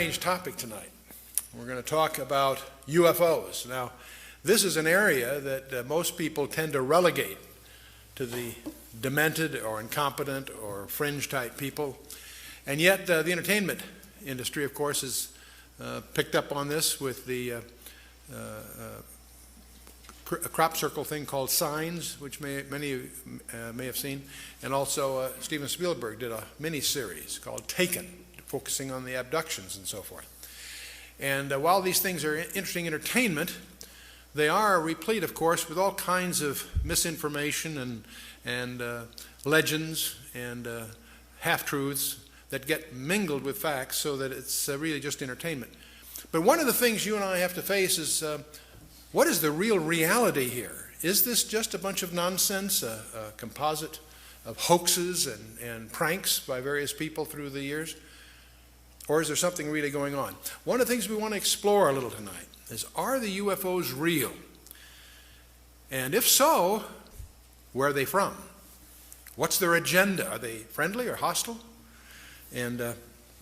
Strange topic tonight. We're going to talk about UFOs. Now, this is an area that most people tend to relegate to the demented or incompetent or fringe type people, and yet the entertainment industry, of course, has picked up on this with the a crop circle thing called Signs, which many of you may have seen, and also Steven Spielberg did a mini-series called Taken, focusing on the abductions and so forth. And while these things are interesting entertainment, they are replete, of course, with all kinds of misinformation and legends and half-truths that get mingled with facts so that it's really just entertainment. But one of the things you and I have to face is what is the real reality here? Is this just a bunch of nonsense, a composite of hoaxes and pranks by various people through the years? Or is there something really going on? One of the things we want to explore a little tonight is, are the UFOs real? And if so, where are they from? What's their agenda? Are they friendly or hostile? And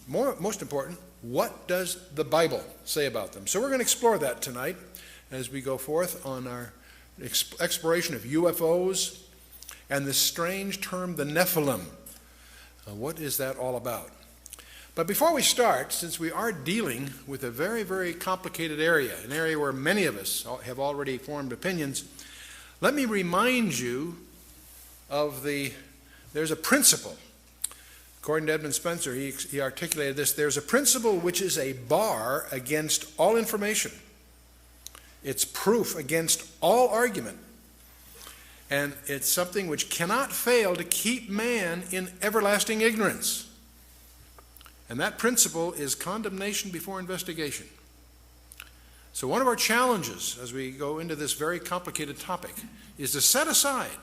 most important, what does the Bible say about them? So we're going to explore that tonight as we go forth on our exploration of UFOs and this strange term, the Nephilim. What is that all about? But before we start, since we are dealing with a very, very complicated area, an area where many of us have already formed opinions, let me remind you of there's a principle. According to Edmund Spencer, he articulated this: there's a principle which is a bar against all information. It's proof against all argument. And it's something which cannot fail to keep man in everlasting ignorance. And that principle is condemnation before investigation. So one of our challenges as we go into this very complicated topic is to set aside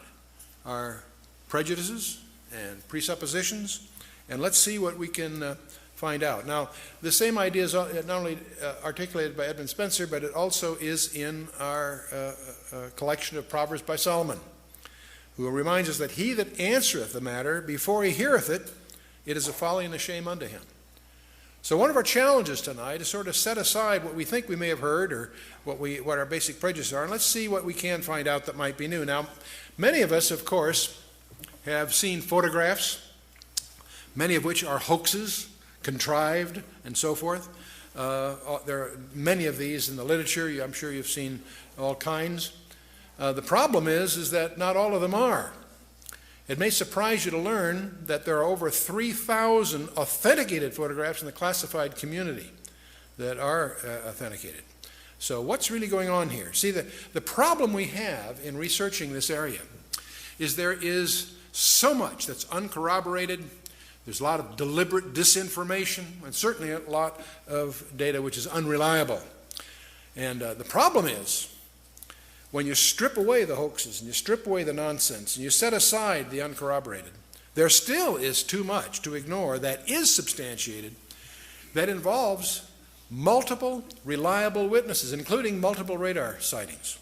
our prejudices and presuppositions, and let's see what we can find out. Now, the same idea is not only articulated by Edmund Spencer, but it also is in our collection of Proverbs by Solomon, who reminds us that he that answereth the matter before he heareth it, it is a folly and a shame unto him. So one of our challenges tonight is sort of set aside what we think we may have heard or what our basic prejudices are, and let's see what we can find out that might be new. Now, many of us, of course, have seen photographs, many of which are hoaxes, contrived, and so forth. There are many of these in the literature. I'm sure you've seen all kinds. The problem is that not all of them are. It may surprise you to learn that there are over 3,000 authenticated photographs in the classified community that are authenticated. So what's really going on here? See, the problem we have in researching this area is there is so much that's uncorroborated. There's a lot of deliberate disinformation, and certainly a lot of data which is unreliable. And the problem is, when you strip away the hoaxes and you strip away the nonsense and you set aside the uncorroborated, there still is too much to ignore that is substantiated, that involves multiple reliable witnesses, including multiple radar sightings.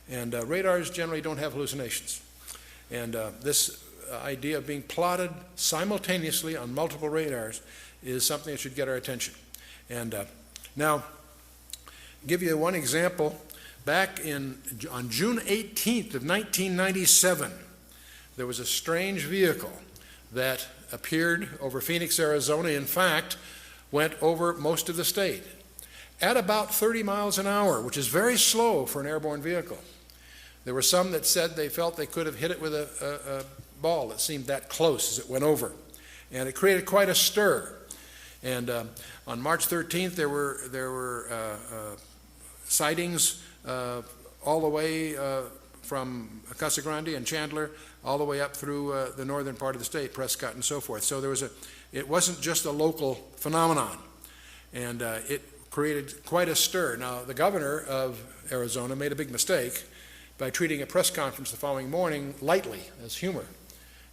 And radars generally don't have hallucinations. And this idea of being plotted simultaneously on multiple radars is something that should get our attention. And now, give you one example. Back on June 18th of 1997, there was a strange vehicle that appeared over Phoenix, Arizona. In fact, went over most of the state at about 30 miles an hour, which is very slow for an airborne vehicle. There were some that said they felt they could have hit it with a ball that seemed that close as it went over. And it created quite a stir. And on March 13th, there were sightings all the way from Casa Grande and Chandler all the way up through the northern part of the state, Prescott and so forth. So it wasn't just a local phenomenon, and it created quite a stir. Now, the governor of Arizona made a big mistake by treating a press conference the following morning lightly, as humor.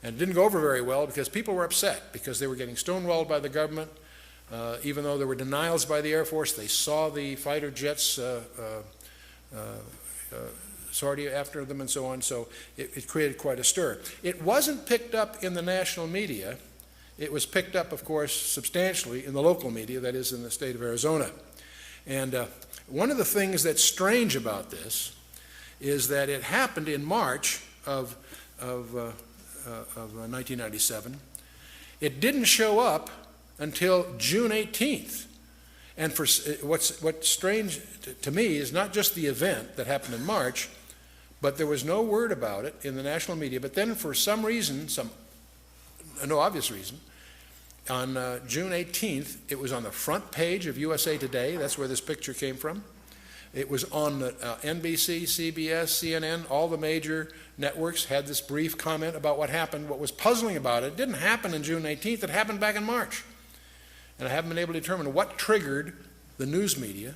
And it didn't go over very well because people were upset because they were getting stonewalled by the government. Even though there were denials by the Air Force, they saw the fighter jets sortie after them and so on, so it created quite a stir. It wasn't picked up in the national media it was picked up, of course, substantially in the local media, that is in the state of Arizona. And one of the things that's strange about this is that it happened in March of 1997. It didn't show up until June 18th. And what's strange to me is not just the event that happened in March, but there was no word about it in the national media. But then for some reason, no obvious reason, on June 18th, it was on the front page of USA Today. That's where this picture came from. It was on the NBC, CBS, CNN, all the major networks had this brief comment about what happened. What was puzzling about it didn't happen on June 18th, it happened back in March. And I haven't been able to determine what triggered the news media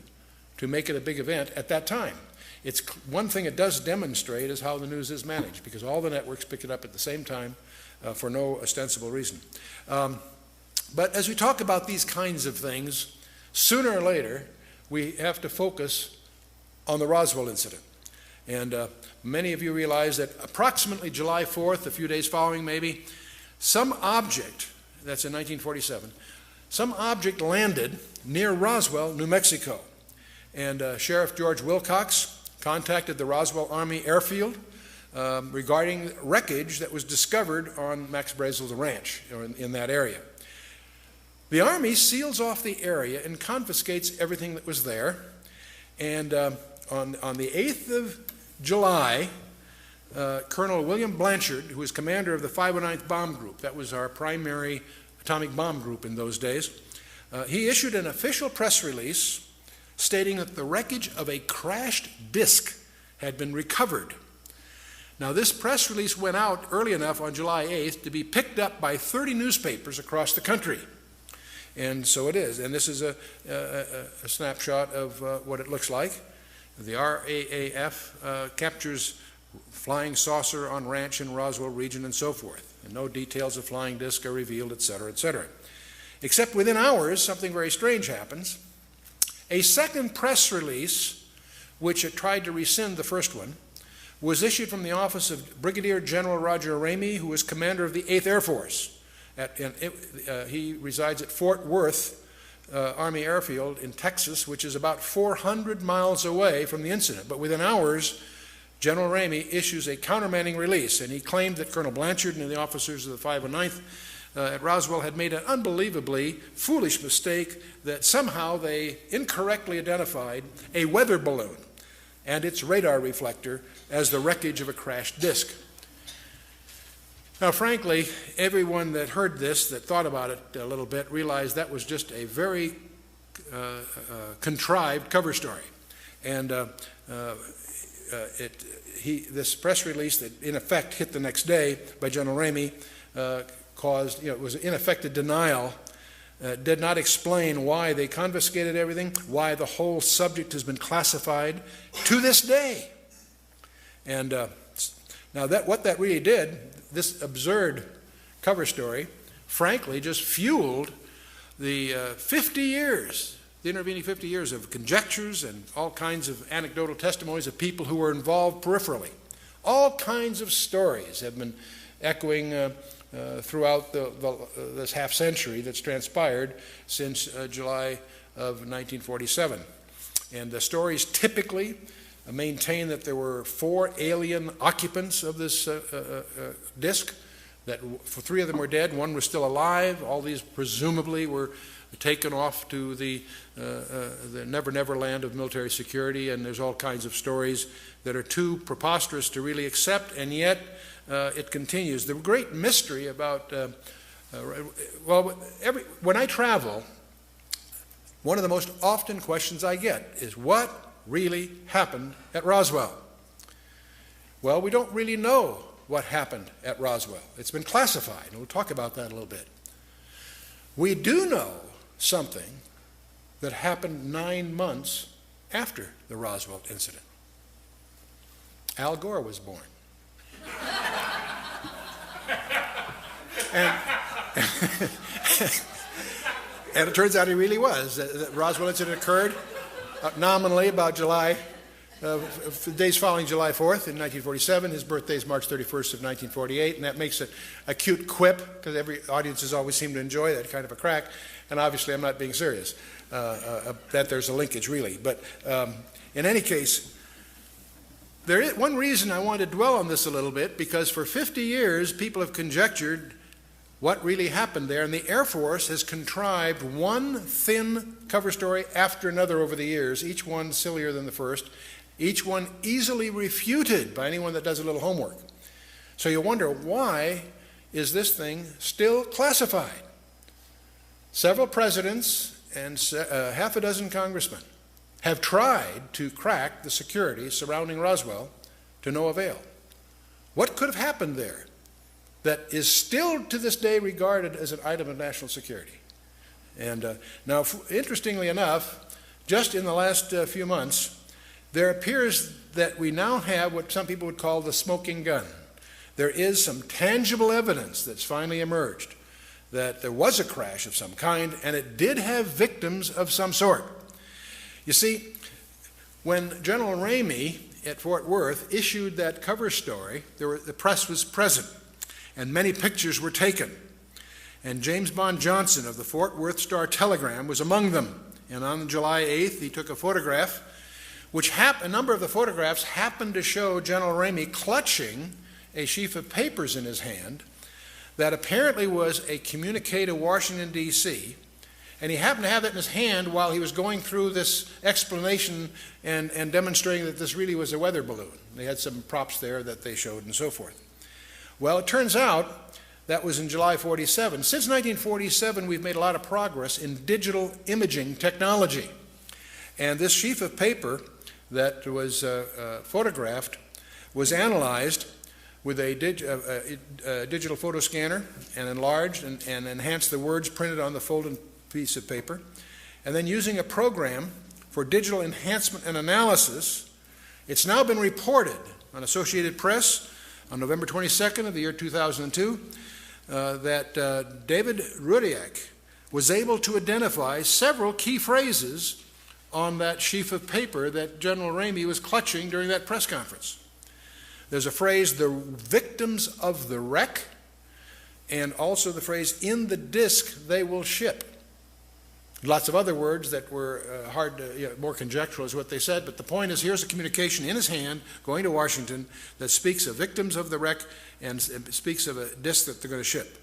to make it a big event at that time. It's one thing it does demonstrate is how the news is managed, because all the networks pick it up at the same time for no ostensible reason. But as we talk about these kinds of things, sooner or later, we have to focus on the Roswell incident. And many of you realize that approximately July 4th, a few days following maybe, some object, that's in 1947, some object landed near Roswell, New Mexico. And Sheriff George Wilcox contacted the Roswell Army Airfield regarding wreckage that was discovered on Max Brazel's ranch, or in that area. The Army seals off the area and confiscates everything that was there. And on the 8th of July, Colonel William Blanchard, who was commander of the 509th Bomb Group, that was our primary atomic bomb group in those days, he issued an official press release stating that the wreckage of a crashed disk had been recovered. Now, this press release went out early enough on July 8th to be picked up by 30 newspapers across the country. And so it is. And this is a snapshot of what it looks like. The RAAF captures flying saucer on ranch in Roswell region and so forth. And no details of flying disc are revealed, etc., etc. Except within hours, something very strange happens. A second press release, which had tried to rescind the first one, was issued from the office of Brigadier General Roger Ramey, who was commander of the 8th Air Force. He resides at Fort Worth Army Airfield in Texas, which is about 400 miles away from the incident. But within hours, General Ramey issues a countermanding release, and he claimed that Colonel Blanchard and the officers of the 509th at Roswell had made an unbelievably foolish mistake, that somehow they incorrectly identified a weather balloon and its radar reflector as the wreckage of a crashed disk. Now, frankly, everyone that heard this, that thought about it a little bit, realized that was just a very contrived cover story. And this press release that, in effect, hit the next day by General Ramey caused, it was in effect a denial, did not explain why they confiscated everything, why the whole subject has been classified to this day. And now what that really did, this absurd cover story, frankly, just fueled the 50 years, the intervening 50 years of conjectures and all kinds of anecdotal testimonies of people who were involved peripherally. All kinds of stories have been echoing throughout this half century that's transpired since July of 1947. And the stories typically maintain that there were 4 alien occupants of this disk, that 3 of them were dead, 1 was still alive. All these presumably were taken off to the never land of military security, and there's all kinds of stories that are too preposterous to really accept, and yet it continues. The great mystery about, when I travel, one of the most often questions I get is, what really happened at Roswell? Well, we don't really know what happened at Roswell. It's been classified, and we'll talk about that a little bit. We do know something that happened 9 months after the Roswell incident. Al Gore was born. And it turns out he really was. The Roswell incident occurred nominally about July the days following July 4th in 1947. His birthday is March 31st of 1948, and that makes a cute quip, because every audiences always seem to enjoy that kind of a crack, and obviously I'm not being serious, that there's a linkage really. But in any case, there is one reason I want to dwell on this a little bit, because for 50 years people have conjectured what really happened there, and the Air Force has contrived one thin cover story after another over the years, each one sillier than the first, each one easily refuted by anyone that does a little homework. So you wonder, why is this thing still classified? Several presidents and half a dozen congressmen have tried to crack the security surrounding Roswell to no avail. What could have happened there that is still to this day regarded as an item of national security? And now, interestingly enough, just in the last few months, there appears that we now have what some people would call the smoking gun. There is some tangible evidence that's finally emerged that there was a crash of some kind, and it did have victims of some sort. You see, when General Ramey at Fort Worth issued that cover story, the press was present, and many pictures were taken. And James Bond Johnson of the Fort Worth Star-Telegram was among them. And on July 8th, he took a photograph, which a number of the photographs happened to show General Ramey clutching a sheaf of papers in his hand that apparently was a communique to Washington, D.C., and he happened to have that in his hand while he was going through this explanation and demonstrating that this really was a weather balloon. They had some props there that they showed and so forth. Well, it turns out that was in July 47. Since 1947, we've made a lot of progress in digital imaging technology. And this sheaf of paper that was photographed was analyzed with a digital photo scanner and enlarged and enhanced the words printed on the folded piece of paper. And then using a program for digital enhancement and analysis, it's now been reported on Associated Press on November 22nd of the year 2002 that David Rudiak was able to identify several key phrases on that sheaf of paper that General Ramey was clutching during that press conference. There's a phrase, the victims of the wreck, and also the phrase, in the disk they will ship. Lots of other words that were hard to, more conjectural is what they said, but the point is, here's a communication in his hand going to Washington that speaks of victims of the wreck and speaks of a disc that they're going to ship,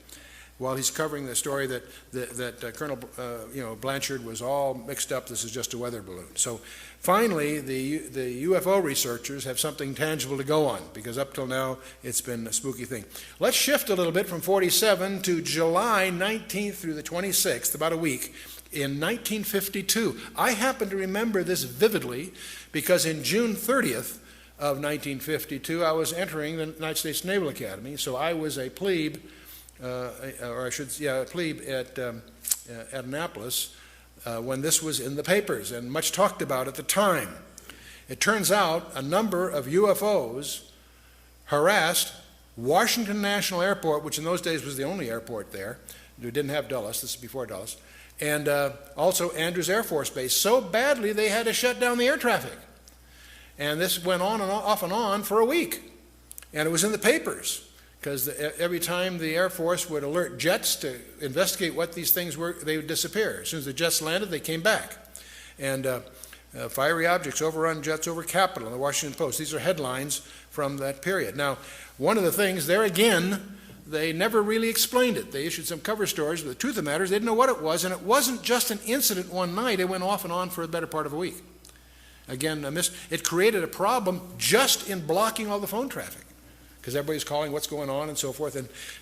while he's covering the story that Colonel Blanchard was all mixed up. This is just a weather balloon. So finally, the UFO researchers have something tangible to go on, because up till now it's been a spooky thing. Let's shift a little bit from 47 to July 19th through the 26th, about a week. In 1952, I happen to remember this vividly because in June 30th of 1952, I was entering the United States Naval Academy, so I was a plebe, a plebe at Annapolis when this was in the papers and much talked about at the time. It turns out a number of UFOs harassed Washington National Airport, which in those days was the only airport there. We didn't have Dulles, this is before Dulles, and also Andrews Air Force Base, so badly they had to shut down the air traffic. And this went on and off and on for a week. And it was in the papers, because every time the Air Force would alert jets to investigate what these things were, they would disappear. As soon as the jets landed, they came back. And fiery objects overrun jets over Capitol in the Washington Post. These are headlines from that period. Now, one of the things, there again, they never really explained it. They issued some cover stories, but the truth of the matter is they didn't know what it was, and it wasn't just an incident one night. It went off and on for the better part of a week. Again, it created a problem just in blocking all the phone traffic, because everybody's calling what's going on and so forth,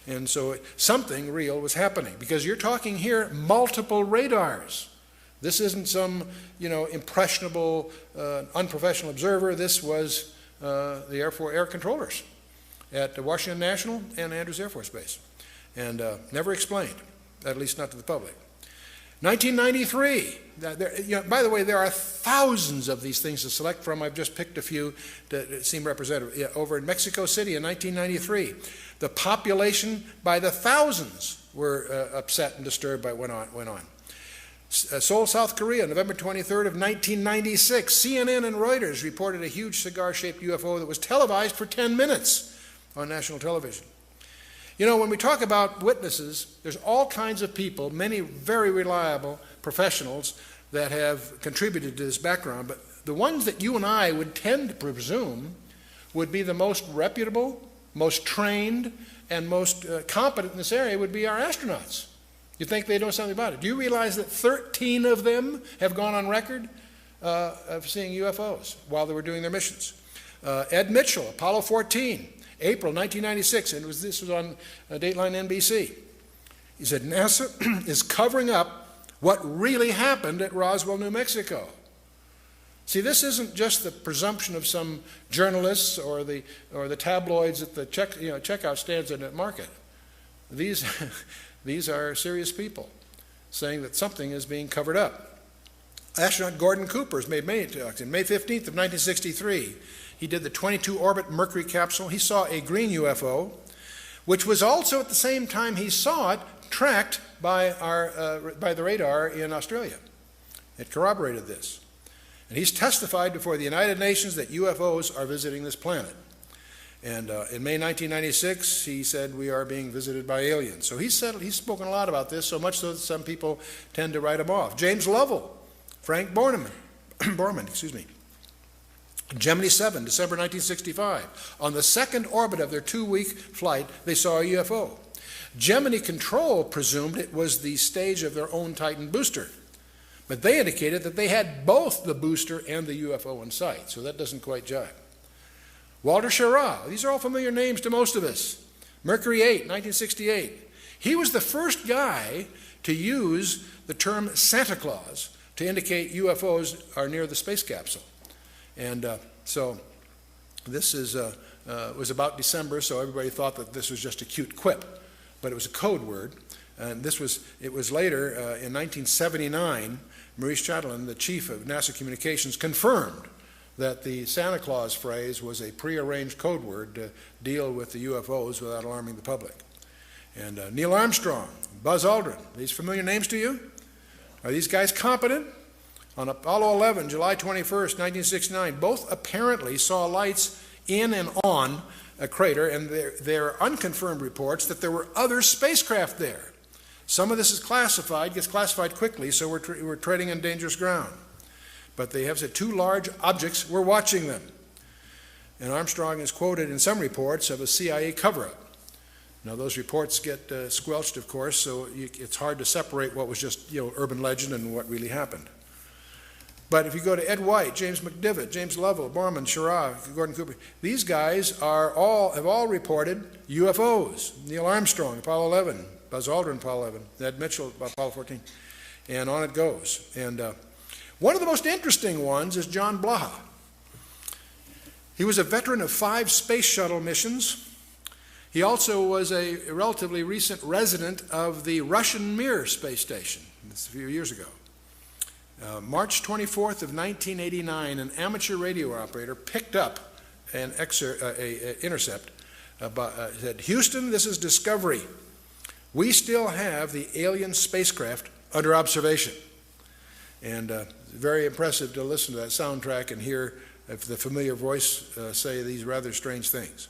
and so something real was happening, because you're talking here multiple radars. This isn't some impressionable, unprofessional observer. This was the air controllers at Washington National and Andrews Air Force Base, and never explained, at least not to the public. 1993, by the way, there are thousands of these things to select from. I've just picked a few that seem representative. Over in Mexico City in 1993, the population by the thousands were upset and disturbed by what went on. Seoul, South Korea, November 23rd of 1996. CNN and Reuters reported a huge cigar-shaped UFO that was televised for 10 minutes on national television. You know, when we talk about witnesses, there's all kinds of people, many very reliable professionals that have contributed to this background, but the ones that you and I would tend to presume would be the most reputable, most trained, and most competent in this area would be our astronauts. You think they know something about it. Do you realize that 13 of them have gone on record of seeing UFOs while they were doing their missions? Ed Mitchell, Apollo 14, April 1996, and this was on Dateline NBC. He said, NASA is covering up what really happened at Roswell, New Mexico. See, this isn't just the presumption of some journalists or the tabloids at the checkout stands in the market. These are serious people saying that something is being covered up. Astronaut Gordon Cooper has made many talks. On May 15th of 1963, he did the 22-orbit Mercury capsule. He saw a green UFO, which was also at the same time he saw it tracked by the radar in Australia. It corroborated this. And he's testified before the United Nations that UFOs are visiting this planet. And in May 1996, he said, we are being visited by aliens. So he's spoken a lot about this, so much so that some people tend to write him off. James Lovell, Frank Borman, Gemini 7, December 1965. On the second orbit of their 2-week flight, they saw a UFO. Gemini Control presumed it was the stage of their own Titan booster. But they indicated that they had both the booster and the UFO in sight, so that doesn't quite jive. Walter Schirra, these are all familiar names to most of us. Mercury 8, 1968. He was the first guy to use the term Santa Claus to indicate UFOs are near the space capsule. And so this was about December, so everybody thought that this was just a cute quip, but it was a code word. And it was later, in 1979, Maurice Chatelain, the chief of NASA Communications, confirmed that the Santa Claus phrase was a prearranged code word to deal with the UFOs without alarming the public. And Neil Armstrong, Buzz Aldrin, these familiar names to you? Are these guys competent? On Apollo 11, July 21st, 1969, both apparently saw lights in and on a crater, and there are unconfirmed reports that there were other spacecraft there. Some of this is classified, gets classified quickly, so we're treading on dangerous ground. But they have said 2 large objects, we're watching them. And Armstrong is quoted in some reports of a CIA cover-up. Now those reports get squelched, of course, so it's hard to separate what was just urban legend and what really happened. But if you go to Ed White, James McDivitt, James Lovell, Borman, Schirra, Gordon Cooper, these guys have all reported UFOs. Neil Armstrong, Apollo 11, Buzz Aldrin, Apollo 11, Ed Mitchell, Apollo 14, and on it goes. And one of the most interesting ones is John Blaha. He was a veteran of 5 space shuttle missions. He also was a relatively recent resident of the Russian Mir space station. This a few years ago. March 24th of 1989, an amateur radio operator picked up an intercept. Said, Houston, this is Discovery. We still have the alien spacecraft under observation. And very impressive to listen to that soundtrack and hear the familiar voice say these rather strange things.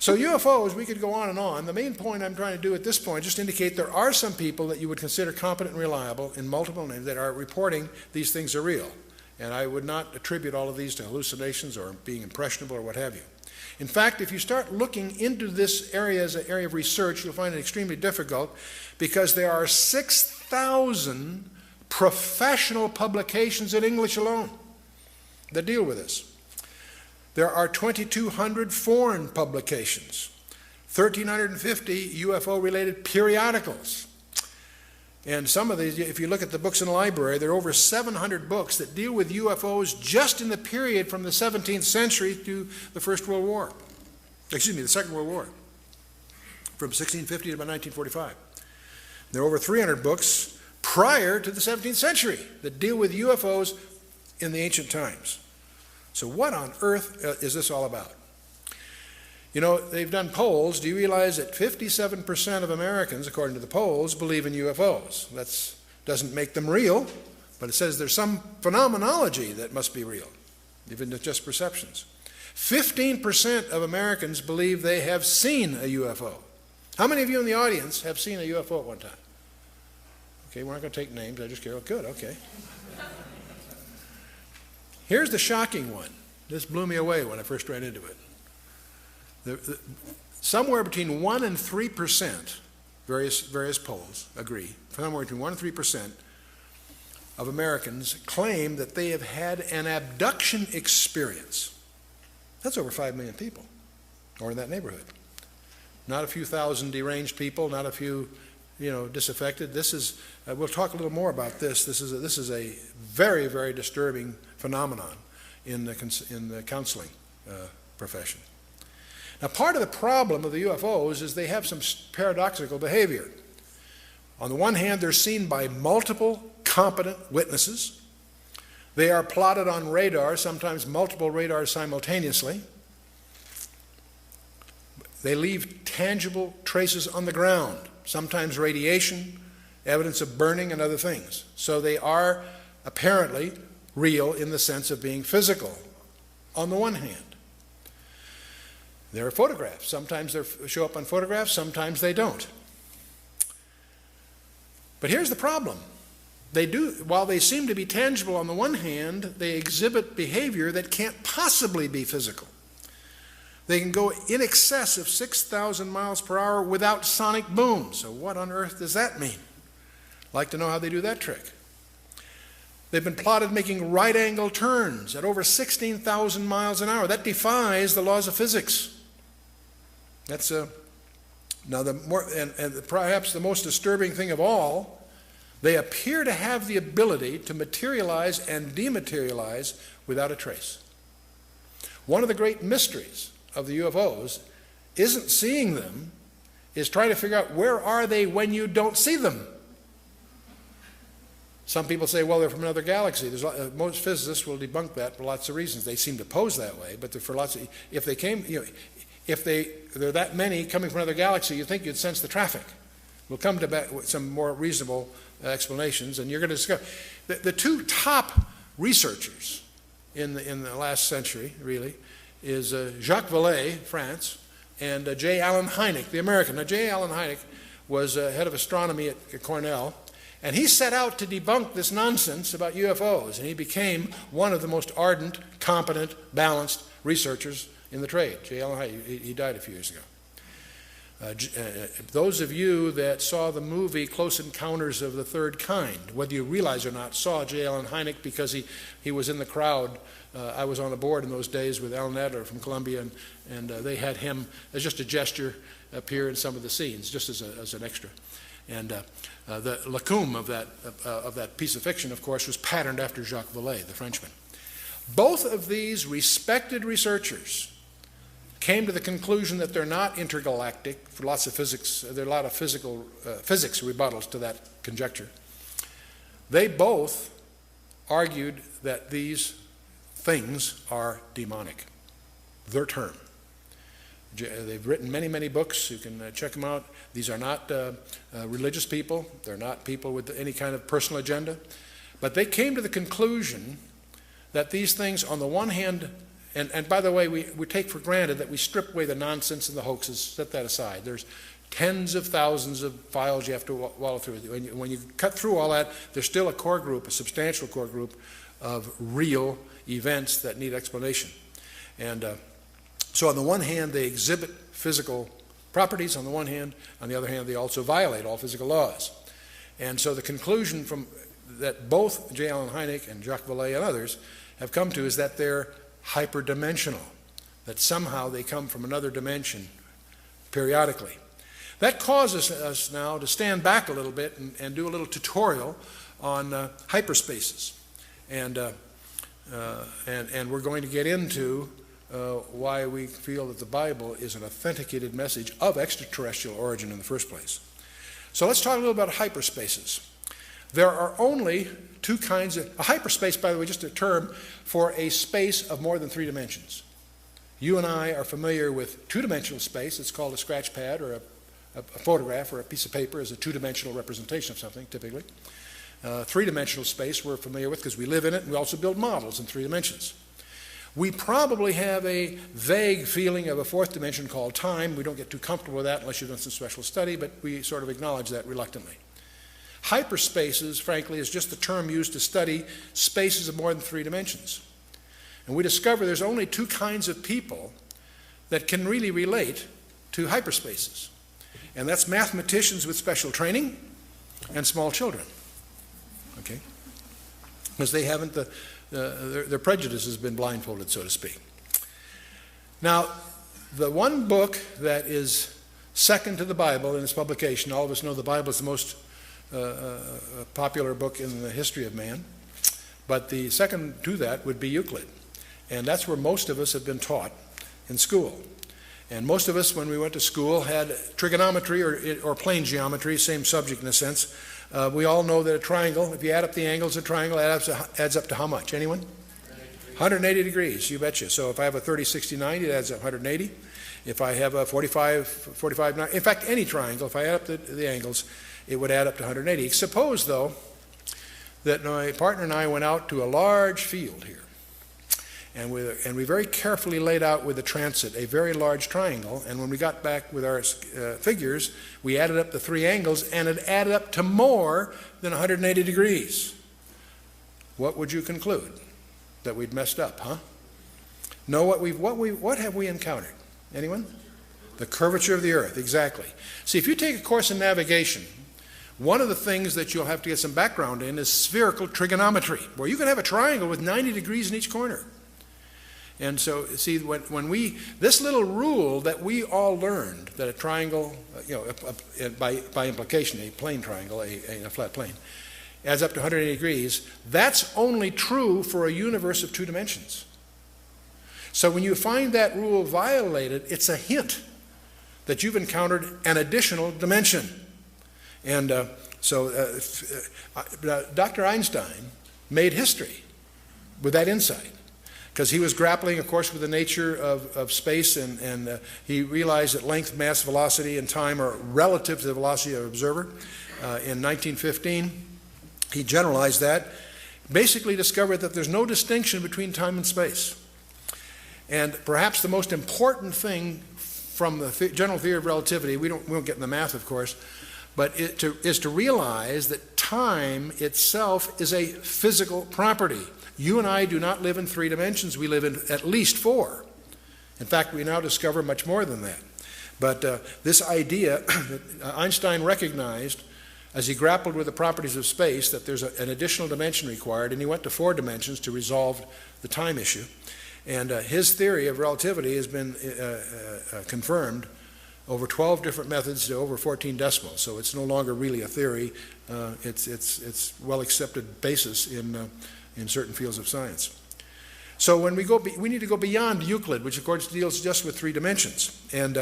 So UFOs, we could go on and on. The main point I'm trying to do at this point, just indicate there are some people that you would consider competent and reliable in multiple names that are reporting these things are real. And I would not attribute all of these to hallucinations or being impressionable or what have you. In fact, if you start looking into this area as an area of research, you'll find it extremely difficult because there are 6,000 professional publications in English alone that deal with this. There are 2,200 foreign publications, 1,350 UFO-related periodicals. And some of these, if you look at the books in the library, there are over 700 books that deal with UFOs just in the period from the 17th century to the Second World War, from 1650 to about 1945. There are over 300 books prior to the 17th century that deal with UFOs in the ancient times. So what on earth is this all about? You know, they've done polls. Do you realize that 57% of Americans, according to the polls, believe in UFOs? That Doesn't make them real, but it says there's some phenomenology that must be real, even if just perceptions. 15% of Americans believe they have seen a UFO. How many of you in the audience have seen a UFO at one time? Okay, we're not going to take names. I just care. Oh, good, okay. Here's the shocking one. This blew me away when I first ran into it. Somewhere between 1 and 3%, various polls agree, somewhere between 1 and 3% of Americans claim that they have had an abduction experience. That's over 5 million people, or in that neighborhood. Not a few thousand deranged people, not a few, disaffected. This is, we'll talk a little more about this. This is a very, very disturbing phenomenon in the counseling profession. Now, part of the problem of the UFOs is they have some paradoxical behavior. On the one hand, they're seen by multiple competent witnesses. They are plotted on radar, sometimes multiple radars simultaneously. They leave tangible traces on the ground, sometimes radiation, evidence of burning, and other things. So they are apparently real in the sense of being physical, on the one hand. There are photographs. Sometimes they show up on photographs, sometimes they don't. But here's the problem. While they seem to be tangible on the one hand, they exhibit behavior that can't possibly be physical. They can go in excess of 6,000 miles per hour without sonic boom. So what on earth does that mean? I'd like to know how they do that trick. They've been plotted making right-angle turns at over 16,000 miles an hour. That defies the laws of physics. That's now perhaps the most disturbing thing of all. They appear to have the ability to materialize and dematerialize without a trace. One of the great mysteries of the UFOs isn't seeing them, is trying to figure out where are they when you don't see them. Some people say, well, they're from another galaxy. Most physicists will debunk that for lots of reasons. They seem to pose that way, but for lots of, if they came, if there are that many coming from another galaxy, you'd think you'd sense the traffic. We'll come to some more reasonable explanations, and you're going to discover the two top researchers in the last century, really, is Jacques Vallée, France, and J. Allen Hynek, the American. Now, J. Allen Hynek was head of astronomy at Cornell, and he set out to debunk this nonsense about UFOs, and he became one of the most ardent, competent, balanced researchers in the trade. J. Allen Hynek, he died a few years ago. Those of you that saw the movie Close Encounters of the Third Kind, whether you realize or not, saw J. Allen Hynek because he was in the crowd. I was on the board in those days with Alan Adler from Columbia, and they had him as just a gesture appear in some of the scenes, just as an extra. And the lacune of that piece of fiction, of course, was patterned after Jacques Vallée, the Frenchman. Both of these respected researchers came to the conclusion that they're not intergalactic. For lots of physics, there are a lot of physics rebuttals to that conjecture. They both argued that these things are demonic. Their term. They've written many, many books. You can check them out. These are not religious people. They're not people with any kind of personal agenda. But they came to the conclusion that these things, on the one hand, and by the way, we take for granted that we strip away the nonsense and the hoaxes, set that aside. There's tens of thousands of files you have to wallow through. When you cut through all that, there's still a core group, a substantial core group of real events that need explanation. And so on the one hand, they exhibit physical properties on the one hand. On the other hand, they also violate all physical laws. And so the conclusion that both J. Allen Hynek and Jacques Vallée and others have come to is that they're hyperdimensional, that somehow they come from another dimension periodically. That causes us now to stand back a little bit and do a little tutorial on hyperspaces. And we're going to get into why we feel that the Bible is an authenticated message of extraterrestrial origin in the first place. So let's talk a little about hyperspaces. There are only two kinds of... A hyperspace, by the way, just a term for a space of more than 3 dimensions. You and I are familiar with two-dimensional space. It's called a scratch pad or a photograph or a piece of paper is a two-dimensional representation of something, typically. Three-dimensional space we're familiar with because we live in it, and we also build models in 3 dimensions. We probably have a vague feeling of a 4th dimension called time. We don't get too comfortable with that unless you've done some special study, but we sort of acknowledge that reluctantly. Hyperspaces, frankly, is just the term used to study spaces of more than 3 dimensions. And we discover there's only 2 kinds of people that can really relate to hyperspaces. And that's mathematicians with special training and small children. Okay? Because they haven't, their prejudice has been blindfolded, so to speak. Now, the one book that is second to the Bible in its publication, all of us know the Bible is the most popular book in the history of man, but the second to that would be Euclid. And that's where most of us have been taught in school. And most of us, when we went to school, had trigonometry or plane geometry, same subject in a sense. We all know that a triangle, if you add up the angles of a triangle, adds up to how much? Anyone? 180 degrees, you betcha. So if I have a 30, 60, 90, it adds up 180. If I have a 45, 90, in fact, any triangle, if I add up the angles, it would add up to 180. Suppose, though, that my partner and I went out to a large field here, and we very carefully laid out with the transit a very large triangle, and when we got back with our figures, we added up the 3 angles, and it added up to more than 180 degrees. What would you conclude? That we'd messed up, huh? No, what have we encountered? Anyone? The curvature of the earth, exactly. See, if you take a course in navigation, one of the things that you'll have to get some background in is spherical trigonometry, where you can have a triangle with 90 degrees in each corner. And so, see, this little rule that we all learned, that a triangle, by implication, a plane triangle, a flat plane, adds up to 180 degrees, that's only true for a universe of 2 dimensions. So when you find that rule violated, it's a hint that you've encountered an additional dimension. And Dr. Einstein made history with that insight, because he was grappling, of course, with the nature of space, and he realized that length, mass, velocity, and time are relative to the velocity of an observer. In 1915, he generalized that, basically discovered that there's no distinction between time and space. And perhaps the most important thing from the general theory of relativity, we won't get in the math, of course, but is to realize that time itself is a physical property. You and I do not live in 3 dimensions, we live in at least 4. In fact, we now discover much more than that. But this idea that Einstein recognized as he grappled with the properties of space, that there's an additional dimension required, and he went to 4 dimensions to resolve the time issue. And his theory of relativity has been confirmed over 12 different methods to over 14 decimals. So it's no longer really a theory. It's well-accepted basis in certain fields of science. So when we need to go beyond Euclid, which of course deals just with 3 dimensions. And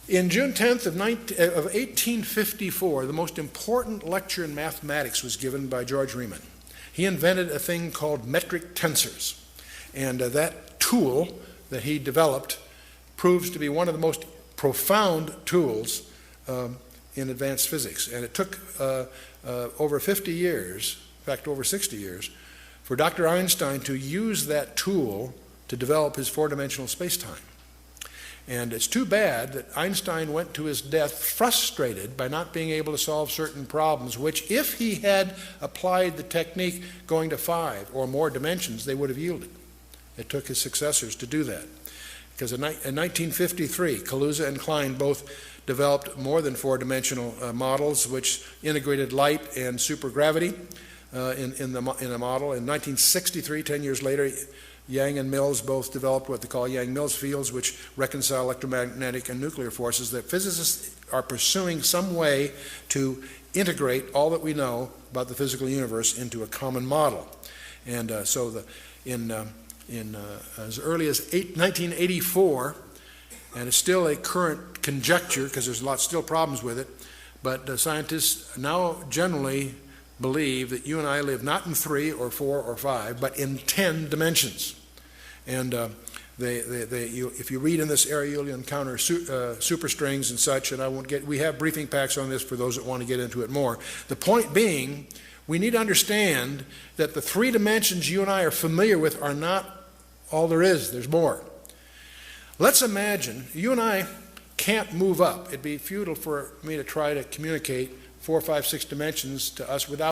in June 10th of 1854, the most important lecture in mathematics was given by George Riemann. He invented a thing called metric tensors. And that tool that he developed proves to be one of the most profound tools in advanced physics. And it took over 50 years, in fact over 60 years, for Dr. Einstein to use that tool to develop his 4-dimensional space-time. And it's too bad that Einstein went to his death frustrated by not being able to solve certain problems, which if he had applied the technique going to 5 or more dimensions, they would have yielded. It took his successors to do that. Because in 1953, Kaluza and Klein both developed more than 4-dimensional models which integrated light and supergravity in a model. In 1963, 10 years later, Yang and Mills both developed what they call Yang-Mills fields, which reconcile electromagnetic and nuclear forces. That physicists are pursuing some way to integrate all that we know about the physical universe into a common model. And as early as 1984, and it's still a current conjecture because there's still problems with it, but scientists now generally believe that you and I live not in 3 or 4 or 5, but in 10 dimensions. And If you read in this area, you'll encounter superstrings and such, and we have briefing packs on this for those that want to get into it more. The point being, we need to understand that the three dimensions you and I are familiar with are not all there is. There's more. Let's imagine you and I can't move up. It'd be futile for me to try to communicate 4, 5, 6 dimensions to us without